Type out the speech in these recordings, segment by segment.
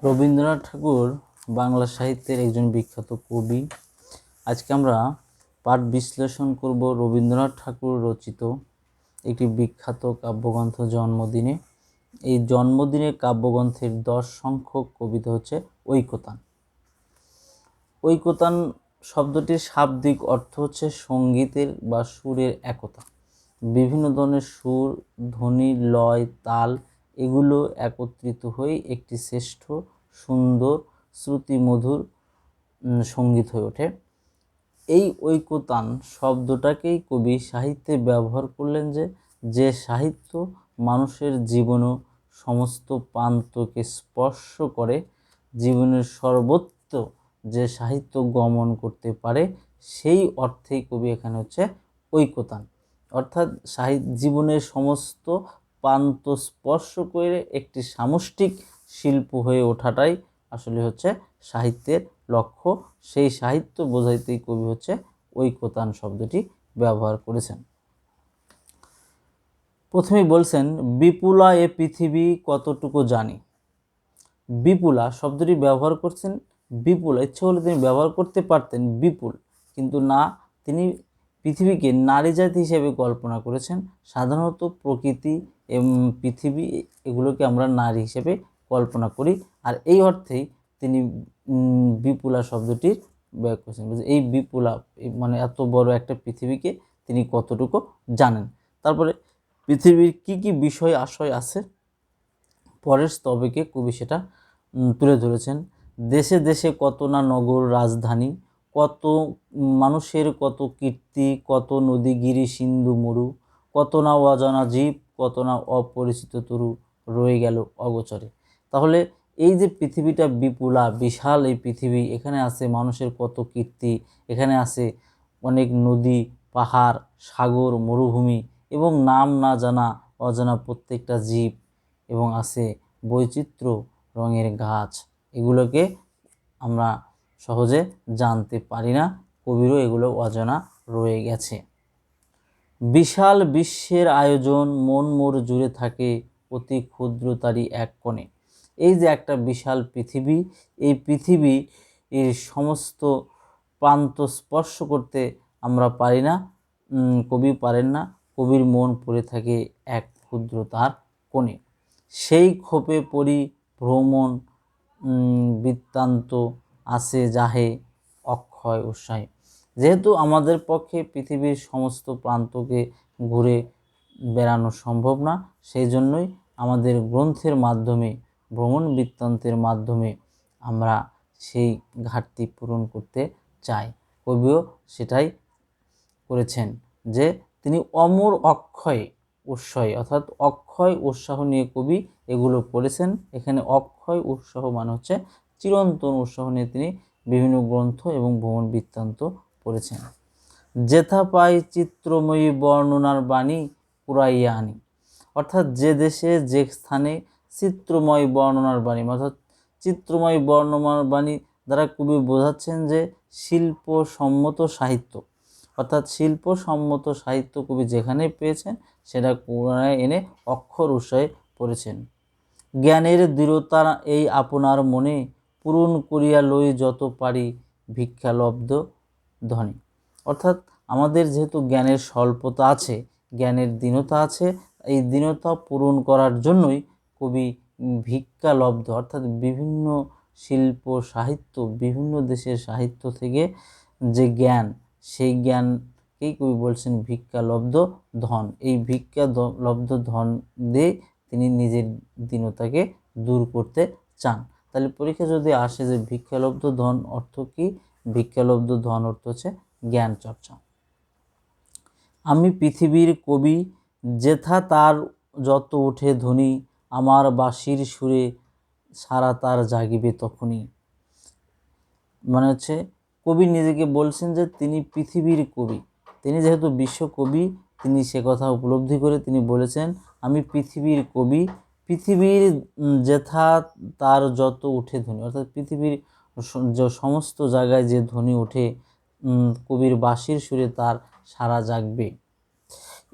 রবীন্দ্রনাথ ঠাকুর বাংলা সাহিত্যের একজন বিখ্যাত কবি। আজকে আমরা পাঠ বিশ্লেষণ করব রবীন্দ্রনাথ ঠাকুর রচিত একটি বিখ্যাত কাব্যগ্রন্থ জন্মদিনে। এই জন্মদিনে কাব্যগ্রন্থের 10 সংখ্যক কবিতা হচ্ছে ঐকতান। ঐকতান শব্দটির শাব্দিক অর্থ হচ্ছে সঙ্গীতের বা সুরের একতা। বিভিন্ন ধরনের সুর, ধ্বনি, লয়, তাল এগুলো একত্রিত হয়ে একটি শ্রেষ্ঠ, সুন্দর, শ্রুতিমধুর সঙ্গীত হয়ে ওঠে। এই ঐকতান শব্দটাকেই কবি সাহিত্যে ব্যবহার করলেন যে সাহিত্য মানুষের জীবন ও সমস্ত প্রান্তকে স্পর্শ করে, জীবনের সর্বত্র যে সাহিত্য গমন করতে পারে, সেই অর্থেই কবি এখানে হচ্ছে ঐকতান, অর্থাৎ জীবনের সমস্ত প্রান্ত স্পর্শ করে একটি সামষ্টিক শিল্প হয়ে ওঠাটাই আসলে হচ্ছে সাহিত্যের লক্ষ্য। সেই সাহিত্য বোঝাইতেই কবি হচ্ছে ঐকতান শব্দটি ব্যবহার করেছেন। প্রথমেই বলছেন, বিপুলা এ পৃথিবী কতটুকু জানি। বিপুলা শব্দটি ব্যবহার করছেন বিপুল, ইচ্ছে হলে তিনি ব্যবহার করতে পারতেন বিপুল, কিন্তু না, তিনি পৃথিবীকে নারী জাতি হিসেবে কল্পনা করেছেন। সাধারণত প্রকৃতি এবং পৃথিবী এগুলোকে আমরা নারী হিসেবে কল্পনা করি, আর এই অর্থেই তিনি বিপুলা শব্দটির ব্যবহার করেছেন। এই বিপুলা মানে এত বড় একটা পৃথিবীকে তিনি কতটুকু জানেন। তারপরে পৃথিবীর কি কি বিষয় আশয় আছে, পরের স্তবকে কবি সেটা তুলে ধরেছেন। দেশে দেশে কত না নগর রাজধানী, কত মানুষের কত কীর্তি, কত নদী গিরি সিন্ধু মরু, কত না অজানা জীব, কত না অপরিচিত তরু রয়ে গেল অগোচরে। তাহলে এই যে পৃথিবীটা বিপুলা, বিশাল এই পৃথিবী, এখানে আছে মানুষের কত কীর্তি, এখানে আছে অনেক নদী, পাহাড়, সাগর, মরুভূমি এবং নাম না জানা অজানা প্রত্যেকটা জীব, এবং আছে বৈচিত্র্য রঙের গাছ। এগুলোকে আমরা সহজে জানতে পারি না, কবিরও এগুলো অজানা রয়ে গেছে। বিশাল বিশ্বের আয়োজন, মন মোর জুড়ে থাকে অতি ক্ষুদ্র তারই এক কোণে। এই যে একটা বিশাল পৃথিবী, এই পৃথিবী এর সমস্ত প্রান্ত স্পর্শ করতে আমরা পারি না, কবি পারেন না। কবির মন পড়ে থাকে এক ক্ষুদ্র তার কোণে। সেই ক্ষোভে পড়ি ভ্রমণ বৃত্তান্ত আসে যাহে অক্ষয় উৎসাহে। যেহেতু আমাদের পক্ষে পৃথিবীর সমস্ত প্রান্তকে ঘুরে বেড়ানো সম্ভব না, সেই জন্যই আমাদের গ্রন্থের মাধ্যমে, ভ্রমণ বৃত্তান্তের মাধ্যমে আমরা সেই ঘাটতি পূরণ করতে চাই। কবিও সেটাই করেছেন, যে তিনি অমর অক্ষয় উৎসাহী, অর্থাৎ অক্ষয় উৎসাহ নিয়ে কবি এগুলো পড়েছেন। এখানে অক্ষয় উৎসাহ মানে হচ্ছে চিরন্তন উৎসাহ নিয়ে তিনি বিভিন্ন গ্রন্থ এবং ভ্রমণ বৃত্তান্ত পড়েছেন। যেথা পাই চিত্রময়ী বর্ণনার বাণী কুড়াইয়া আনি, অর্থাৎ যে দেশে যে স্থানে চিত্রময় বর্ণনার বাণী, অর্থাৎ চিত্রময় বর্ণনার বাণী দ্বারা কবি বোঝাচ্ছেন যে শিল্পসম্মত সাহিত্য, অর্থাৎ শিল্পসম্মত সাহিত্য কবি যেখানে পেয়েছেন সেটা কুড়ায় এনে অক্ষর উৎসাহে পড়েছেন। জ্ঞানের দৃঢ়তা এই আপনার মনে, পূরণ করিয়া লই যত পারি ভিক্ষালব্ধ ধনে। অর্থাৎ আমাদের যেহেতু জ্ঞানের স্বল্পতা আছে, জ্ঞানের দীনতা আছে, এই দীনতা পূরণ করার জন্যই কবি ভিক্ষালব্ধ, অর্থাৎ বিভিন্ন শিল্প সাহিত্য, বিভিন্ন দেশের সাহিত্য থেকে যে জ্ঞান, সেই জ্ঞানকেই কবি বলছেন ভিক্ষালব্ধ ধন। এই ভিক্ষালব্ধ ধন দিয়ে তিনি নিজের দীনতাকে দূর করতে চান। তাহলে পরীক্ষা যদি আসে যে ভিক্ষালব্ধ ধন অর্থ কি, ভিক্ষালব্ধ ধন অর্থ হচ্ছে জ্ঞান চর্চা। আমি পৃথিবীর কবি, যেথা তার যত ওঠে ধ্বনি, আমার বাঁশির সুরে সারা তার জাগিবে তখনই। মানে হচ্ছে কবি নিজেকে বলছেন যে তিনি পৃথিবীর কবি, তিনি যেহেতু বিশ্বকবি, তিনি সে কথা উপলব্ধি করে তিনি বলেছেন আমি পৃথিবীর কবি। পৃথিবীর যেথা তার যত উঠে ধ্বনি, অর্থাৎ পৃথিবীর সমস্ত জায়গায় যে ধ্বনি ওঠে, কবির বাঁশির সুরে তার সারা জাগবে।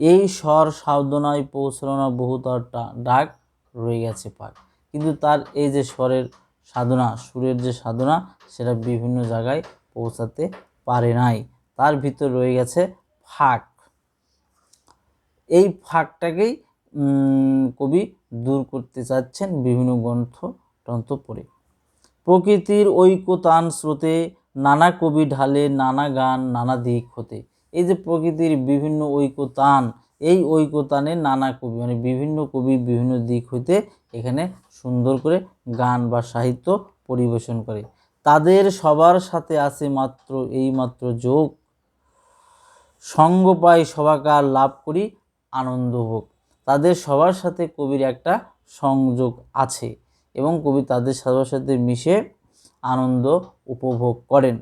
এই স্বর সাধনায় পৌঁছানো না বহু তার ডাক রয়ে গেছে পাক। কিন্তু তার এই যে স্বরের সাধনা, সুরের যে সাধনা সেটা বিভিন্ন জায়গায় পৌঁছাতে পারে নাই, তার ভিতর রয়ে গেছে ফাঁক। এই ফাঁকটাকেই কবি দূর করতে চাচ্ছেন বিভিন্ন গ্রন্থ পড়ে। প্রকৃতির ঐকতান স্রোতে নানা কবি ঢালে নানা গান নানা দিক হতে। এই যে প্রকৃতির বিভিন্ন ঐকতান, এই ঐকতানে নানা কবি মানে বিভিন্ন কবি বিভিন্ন দিক হইতে এখানে সুন্দর করে গান বা সাহিত্য পরিবেশন করে। তাদের সবার সাথে আছে মাত্র এই মাত্র যোগ, সঙ্গ পাই সবাকার লাভ করি আনন্দ ভোগ। তাদের সবার সাথে কবির একটা সংযোগ আছে এবং কবি তাদের সবার সাথে মিশে আনন্দ উপভোগ করেন।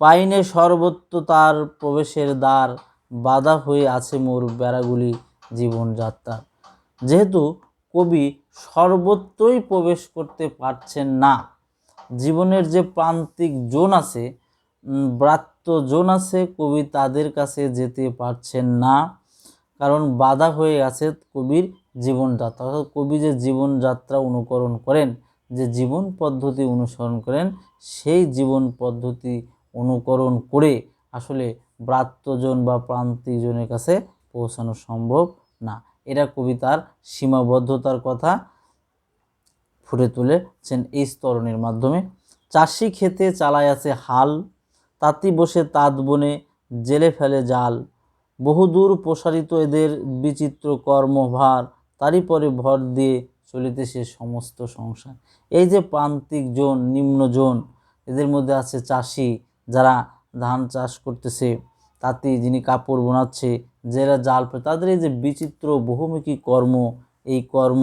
পাইনে সর্বত্র তার প্রবেশের দ্বার, বাধা হয়ে আছে মোর বেড়াগুলি জীবনযাত্রা। যেহেতু কবি সর্বত্রই প্রবেশ করতে পারছেন না, জীবনের যে প্রান্তিক জোন আছে, ব্রাত্য জোন আছে, কবি তাদের কাছে যেতে পারছেন না, কারণ বাধা হয়ে আছে কবির জীবনযাত্রা। অর্থাৎ কবি যে জীবনযাত্রা অনুকরণ করেন, যে জীবন পদ্ধতি অনুসরণ করেন, সেই জীবন পদ্ধতি অনুকরণ করে আসলে ব্রাত্যজন বা প্রান্তিক জনের কাছে পৌঁছানো সম্ভব না। এটা কবিতার সীমাবদ্ধতার কথা ফুটে তুলেছেন এই স্তরণের মাধ্যমে। চাষি খেতে চালায় আছে হাল, তাঁতি বসে তাঁত বনে জেলে ফেলে জাল, বহুদূর প্রসারিত এদের বিচিত্র কর্মভার, তারই পরে ভর দিয়ে চলিতেছে সমস্ত সংসার। এই যে প্রান্তিক জোন, নিম্ন জোন, এদের মধ্যে আছে চাষি যারা ধান চাষ করতেছে, তাঁতি যিনি কাপড় বোনাচ্ছে, যারা জাল ফেলে, তাদের এই যে বিচিত্র বহুমুখী কর্ম, এই কর্ম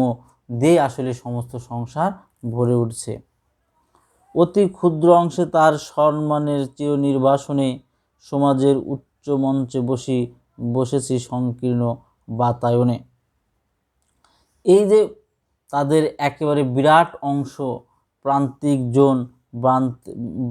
দিয়ে আসলে সমস্ত সংসার ভরে উঠছে। অতি ক্ষুদ্র অংশে তার সম্মানের চিরনির্বাসনে সমাজের উচ্চ মঞ্চে বসেছি সংকীর্ণ বাতায়নে। এই যে তাদের একেবারে বিরাট অংশ প্রান্তিক জোন,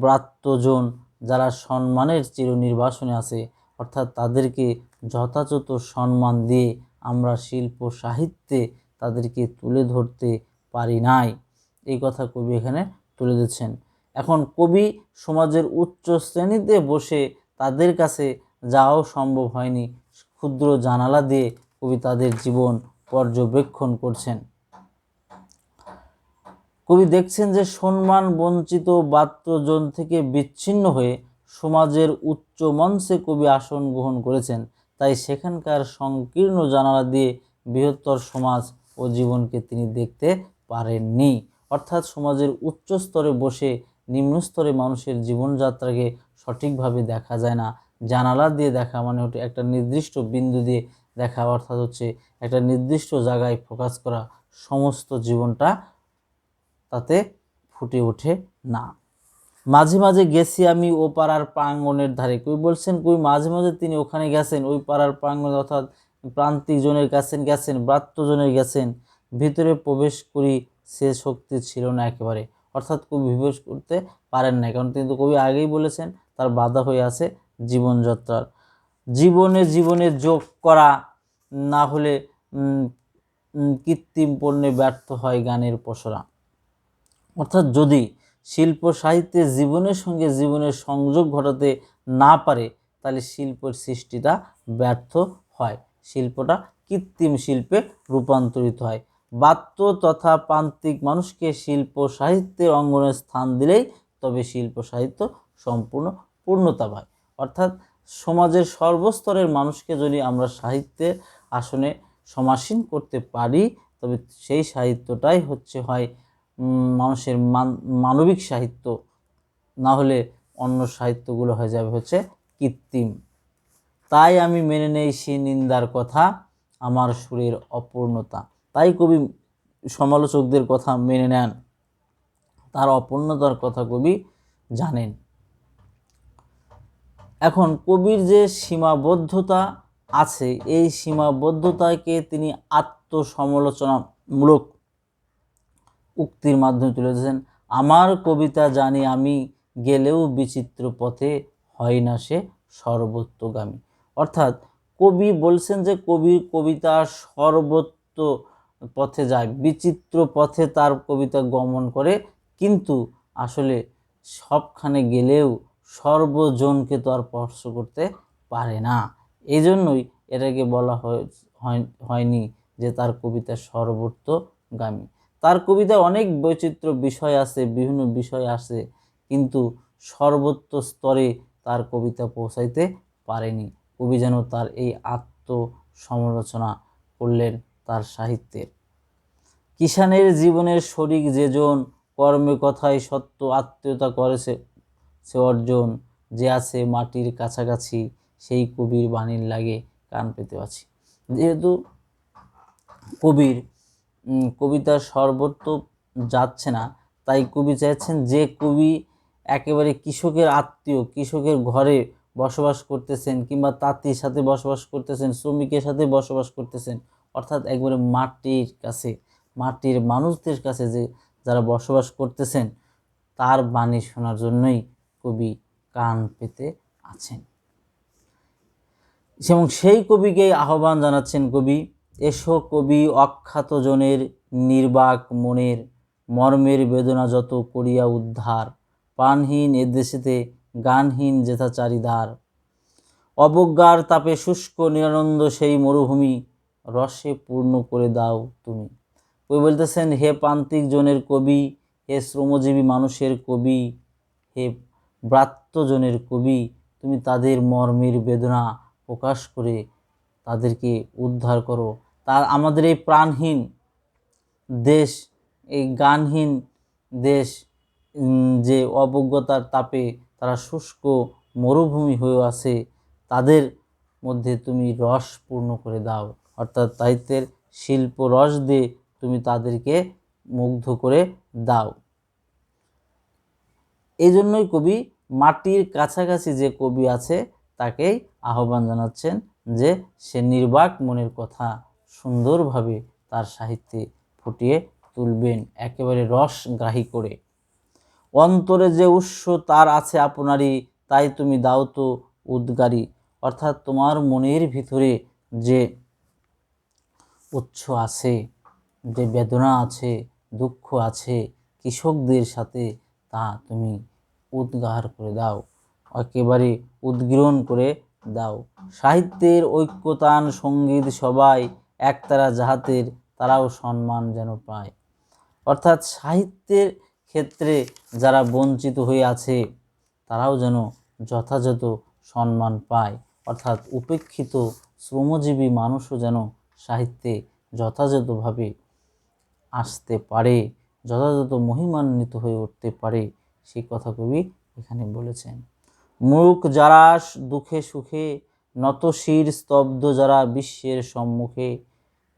ব্রাত্য জোন, যারা সম্মানের চিরনির্বাসনে আছে, অর্থাৎ তাদেরকে যথাযথ সম্মান দিয়ে আমরা শিল্প সাহিত্যে তাদেরকে তুলে ধরতে পারি নাই, এই কথা কবি এখানে তুলে দিচ্ছেন। এখন কবি সমাজের উচ্চ শ্রেণীতে বসে তাদের কাছে যাওয়াও সম্ভব হয়নি, ক্ষুদ্র জানালা দিয়ে কবি তাদের জীবন পর্যবেক্ষণ করছেন। কবি দেখছেন যে সম্মান বঞ্চিত ব্রাত্যজন থেকে বিচ্ছিন্ন হয়ে সমাজের উচ্চ মঞ্চে কবি আসন গ্রহণ করেছেন, তাই সেখানকার সংকীর্ণ জানালা দিয়ে বৃহত্তর সমাজ ও জীবনকে তিনি দেখতে পারেননি। অর্থাৎ সমাজের উচ্চ স্তরে বসে নিম্ন স্তরে মানুষের জীবনযাত্রাকে সঠিকভাবে দেখা যায় না। জানালা দিয়ে দেখা মানে হচ্ছে একটা নির্দিষ্ট বিন্দু দিয়ে দেখা, অর্থাৎ হচ্ছে একটা নির্দিষ্ট জায়গায় ফোকাস করা, সমস্ত জীবনটা তাতে ফুটে ওঠে না। মাঝে মাঝে গেছি আমি ও পাড়ার প্রাঙ্গণের ধারে, কবি বলছেন কবি মাঝে মাঝে তিনি ওখানে গেছেন, ওই পাড়ার প্রাঙ্গণ অর্থাৎ প্রান্তিক জনের কাছে গেছেন, ব্রাত্যজনের গেছেন, ভিতরে প্রবেশ করি সে শক্তি ছিল না একেবারে। অর্থাৎ কবি প্রবেশ করতে পারেন না, কারণ কিন্তু কবি আগেই বলেছেন তার বাধা হয়ে আছে জীবনযাত্রার। জীবনে যোগ করা না হলে কৃত্রিম পণ্যে ব্যর্থ হয় গানের পসরা। অর্থাৎ যদি শিল্প সাহিত্যে জীবনের সঙ্গে জীবনের সংযোগ ঘটাতে না পারে, তাহলে শিল্পের সৃষ্টিটা ব্যর্থ হয়, শিল্পটা কৃত্রিম শিল্পে রূপান্তরিত হয়। ব্রাত্য তথা প্রান্তিক মানুষকে শিল্প সাহিত্যের অঙ্গনে স্থান দিলেই তবে শিল্প সাহিত্য সম্পূর্ণ পূর্ণতা পায়। অর্থাৎ সমাজের সর্বস্তরের মানুষকে যদি আমরা সাহিত্যের আসনে সমাসীন করতে পারি, তবে সেই সাহিত্যটাই হয় মানুষের মানবিক সাহিত্য, না হলে অন্য সাহিত্যগুলো হয়ে যাবে কৃত্রিম। তাই আমি মেনে নেই সে নিন্দার কথা, আমার সুরের অপূর্ণতা। তাই কবি সমালোচকদের কথা মেনে নেন, তার অপূর্ণতার কথা কবি জানেন। এখন কবির যে সীমাবদ্ধতা আছে, এই সীমাবদ্ধতাকে তিনি আত্মসমালোচনামূলক উক্তির মাধ্যমে তুলে ধরেছেন। আমার কবিতা জানি আমি, গেলেও বিচিত্র পথে হয় না সে সর্বত্রগামী। অর্থাৎ কবি বলছেন যে কবির কবিতা সর্বত্র পথে যায়, বিচিত্র পথে তার কবিতা গমন করে, কিন্তু আসলে সবখানে গেলেও সর্বজনকে তো আর স্পর্শ করতে পারে না। এই জন্যই এটাকে বলা হয়নি যে তার কবিতা সর্বত্রগামী। তার কবিতায় অনেক বৈচিত্র্য বিষয় আছে, বিভিন্ন বিষয় আছে, কিন্তু সর্বত্র স্তরে তার কবিতা পৌঁছাইতে পারেনি। কবি যেন তার এই আত্মসমালোচনা করলেন তার সাহিত্যের। কিষানের জীবনের শরিক যেজন, কর্মে কথায় সত্য আত্মীয়তা করেছে সে অর্জন, যে আছে মাটির কাছাকাছি সেই কবির বাণীর লাগে কান পেতে আছি। যেহেতু কবির কবিতার সর্বত্র যাচ্ছে না, তাই কবি চাইছেন যে কবি একেবারে কৃষকের আত্মীয়, কৃষকের ঘরে বসবাস করতেছেন, কিংবা তাঁতির সাথে বসবাস করতেছেন, শ্রমিকের সাথে বসবাস করতেছেন, অর্থাৎ একবারে মাটির কাছে, মাটির মানুষদের কাছে যে যারা বসবাস করতেছেন, তার বাণী শোনার জন্যই কবি কান পেতে আছেন। এবং সেই কবিকেই আহ্বান জানাচ্ছেন কবি, এসো কবি অখ্যাত জনের নির্বাক মনের, মর্মের বেদনা যত করিয়া উদ্ধার, প্রাণহীন এদেশেতে গানহীন যেথা চারিধার, অবজ্ঞার তাপে শুষ্ক নিরানন্দ সেই মরুভূমি, রসে পূর্ণ করে দাও তুমি। কবি বলতেছেন, হে প্রান্তিক জনের কবি, হে শ্রমজীবী মানুষের কবি, হে ব্রাত্যজনের কবি, তুমি তাদের মর্মের বেদনা প্রকাশ করে তাদেরকে উদ্ধার করো। তার আমাদের এই প্রাণহীন দেশ, এই গানহীন দেশ, যে অবজ্ঞতার তাপে তারা শুষ্ক মরুভূমি হয়ে আছে, তাদের মধ্যে তুমি রস পূর্ণ করে দাও, অর্থাৎ সাহিত্যের শিল্প রস দিয়ে তুমি তাদেরকে মুগ্ধ করে দাও। এই জন্যই কবি মাটির কাছাকাছি যে কবি আছে তাকেই আহ্বান জানাচ্ছেন যে সে নির্বাক মনের কথা সুন্দরভাবে তার সাহিত্যে ফুটিয়ে তুলবেন, একেবারে রসগ্রাহী করে। অন্তরে যে উৎস তার আছে আপনারই, তাই তুমি দাও তো উদ্গারী, অর্থাৎ তোমার মনের ভিতরে যে উৎস আছে, যে বেদনা আছে, দুঃখ আছে কৃষকদের সাথে, তা তুমি উদ্গার করে দাও, একেবারে উদ্গীরণ করে দাও। সাহিত্যের ঐক্যতান সঙ্গীত সবাই, একতারা যাহাতের তারাও সম্মান যেন পায়, অর্থাৎ সাহিত্যের ক্ষেত্রে যারা বঞ্চিত হয়ে আছে তারাও যেন যথাযথ সম্মান পায়, অর্থাৎ উপেক্ষিত শ্রমজীবী মানুষও যেন সাহিত্যে যথাযথভাবে আসতে পারে, যথাযথ মহিমান্বিত হয়ে উঠতে পারে, সেই কথা কবি এখানে বলেছেন। মূক যারা দুঃখে সুখে, নত শির স্তব্ধ যারা বিশ্বের সম্মুখে,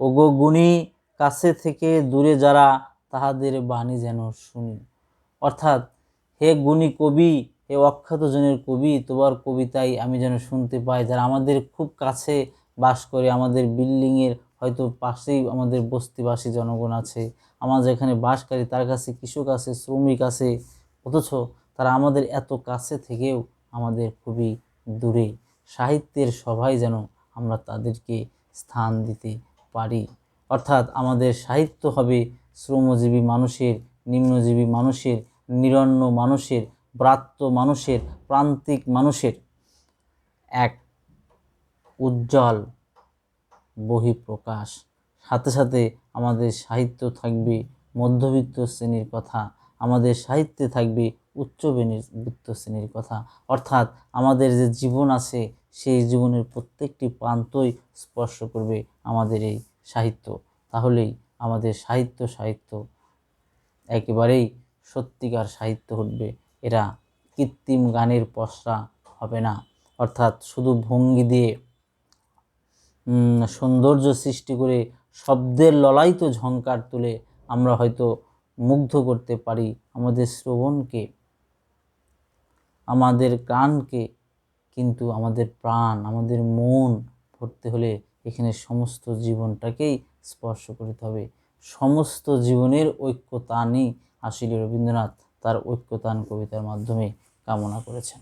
ওগো গুণী কাছে থেকে দূরে যারা, তাহাদের বাণী যেন শুনি, অর্থাৎ হে গুণী কবি, হে অখ্যাত জনের কবি, তোমার কবিতাই আমি যেন শুনতে পাই, যারা আমাদের খুব কাছে বাস করে, আমাদের বিল্ডিংয়ের হয়তো পাশেই আমাদের বস্তিবাসী জনগণ আছে, আমাদের এখানে বাসকারী, তার কাছে কৃষক আছে, শ্রমিক আছে, অথচ তারা আমাদের এত কাছে থেকেও আমাদের খুবই দূরে। সাহিত্যের সবাই যেন আমরা তাদেরকে স্থান দিতে পারি, অর্থাৎ আমাদের সাহিত্য হবে শ্রমজীবী মানুষের, নিম্নজীবী মানুষের, নিরন্ন মানুষের, ব্রাত্য মানুষের, প্রান্তিক মানুষের এক উজ্জ্বল বহিঃপ্রকাশ। সাথে সাথে আমাদের সাহিত্য থাকবে মধ্যবিত্ত শ্রেণীর কথা, আমাদের সাহিত্যে থাকবে উচ্চবিত্ত শ্রেণীর কথা, অর্থাৎ আমাদের যে জীবন আছে সেই জীবনের প্রত্যেকটি প্রান্তই স্পর্শ করবে আমাদের এই সাহিত্য। তাহলেই আমাদের সাহিত্য একেবারেই সত্যিকার সাহিত্য উঠবে। এরা কৃত্রিম গানের পসরা হবে না, অর্থাৎ শুধু ভঙ্গি দিয়ে সৌন্দর্য সৃষ্টি করে শব্দের ললায়িত ঝংকার তুলে আমরা হয়তো মুগ্ধ করতে পারি আমাদের শ্রবণকে, আমাদের কানকে, কিন্তু আমাদের প্রাণ, আমাদের মন ভরতে হলে এখানে সমস্ত জীবনটাকেই স্পর্শ করতে হবে। সমস্ত জীবনের ঐক্যতানই আসলে রবীন্দ্রনাথ তার ঐক্যতান কবিতার মাধ্যমে কামনা করেছেন।